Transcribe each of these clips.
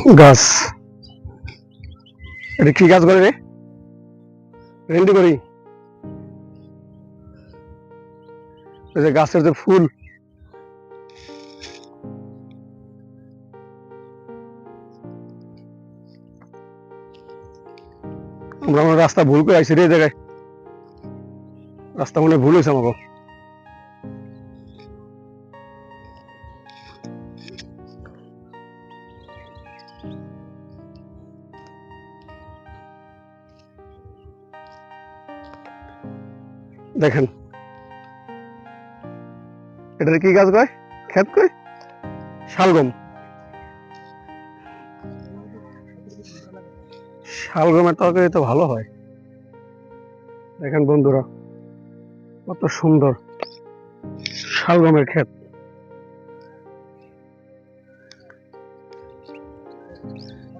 গাছ, এটা কি গাছ করে রে? ভেন্ডি করি। এই যে গাছের যে ফুল, আমরা রাস্তা ভুল করে আইছি রে, এই জায়গায় রাস্তা মনে হয় ভুল হয়েছে আমাকে। দেখেন এটা কি গাছ কয়? ক্ষেত কয়? শালগম। শালগমের তরকারি তো ভালো হয়। দেখেন বন্ধুরা কত সুন্দর শালগমের ক্ষেত।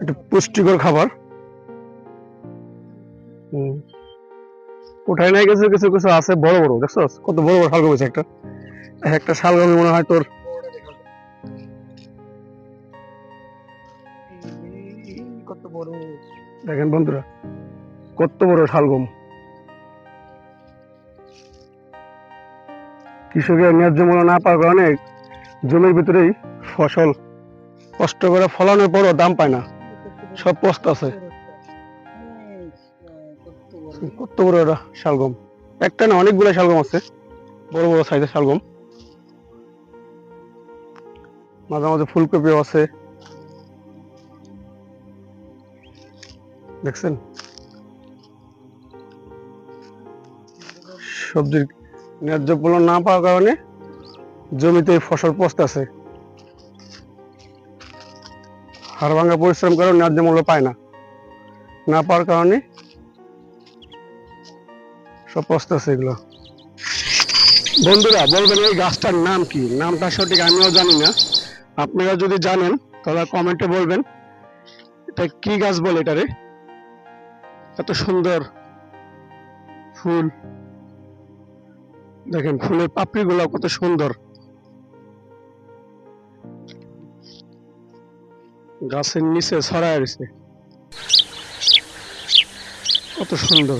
এটা পুষ্টিকর খাবার। উঠায় নাই কিছু কিছু কিছু আছে বড় বড়, দেখছো কত বড় বড় শালগম আছে। একটা একটা শালগম মনে হয় তোর, কত বড়। দেখেন বন্ধুরা কত বড় শালগম। কৃষকের ন্যায্য মূল্য না পাওয়ার কারণে জমির ভিতরেই ফসল কষ্ট করে ফলানোর পরও দাম পায় না, সব পস্তাছে। কত বড় এটা শালগম, একটা না অনেকগুলো শালগম আছে, বড় বড় সাইজের শালগম। মাঝে মাঝে ফুলকপিও আছে, দেখছেন। সবজির ন্যায্য মূল্য না পাওয়ার কারণে জমিতে ফসল পচতেছে। হাড় ভাঙা পরিশ্রম করে ন্যায্য মূল্য পায় না, না পাওয়ার কারণে সব পচতেছে এগুলো। বন্ধুরা বলবেন এই গাছটার নাম কি? নামটা সঠিক আমিও জানি না, আপনারা যদি জানেন তাহলে কমেন্টে বলবেন এটা কি গাছ বলে এটারে। এত সুন্দর ফুল, দেখেন ফুলের পাপড়ি গুলা কত সুন্দর, গাছের নিচে ছড়ায় রয়েছে, কত সুন্দর।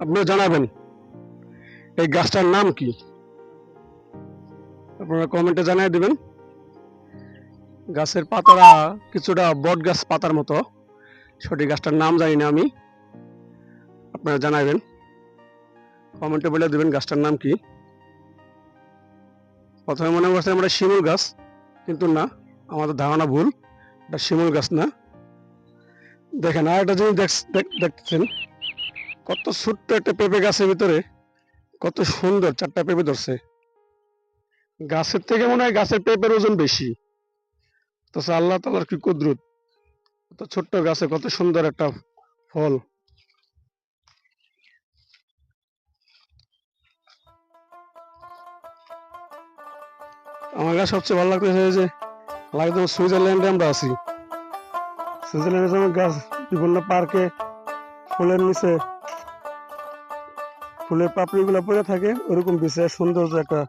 আপনিও জানাবেন এই গাছটার নাম কি, আপনারা কমেন্টে জানিয়ে দিবেন। গাছের পাতারা কিছুটা বট গাছ পাতার মতো, সঠিক গাছটার নাম জানি না আমি, আপনারা জানাবেন কমেন্টে বলে দিবেন গাছটার নাম কি। প্রথমে মনে করছে আমরা শিমুল গাছ, কিন্তু না, আমাদের ধারণা ভুল, এটা শিমুল গাছ না। দেখেন আর একটা জিনিস দেখতেছেন, কত ছোট্ট একটা পেঁপে গাছের ভিতরে কত সুন্দর চারটা পেঁপে ধরছে। গাছের থেকে মনে হয় গাছের পেঁপের ওজন বেশি, তো আল্লাহ তাআলার কি কুদরত, কত ছোট্ট গাছে কত সুন্দর একটা ফল। আমার কাছে সবচেয়ে ভালো লাগতেছে যে লাগতো সুইজারল্যান্ডে আমরা আছি। সুইজারল্যান্ডে যেমন গাছ বিভিন্ন পার্কে ফুলের নিচে ফুলের পাপড়ি গুলা পড়ে থাকে, ওরকম বিশেষ সৌন্দর্য একটা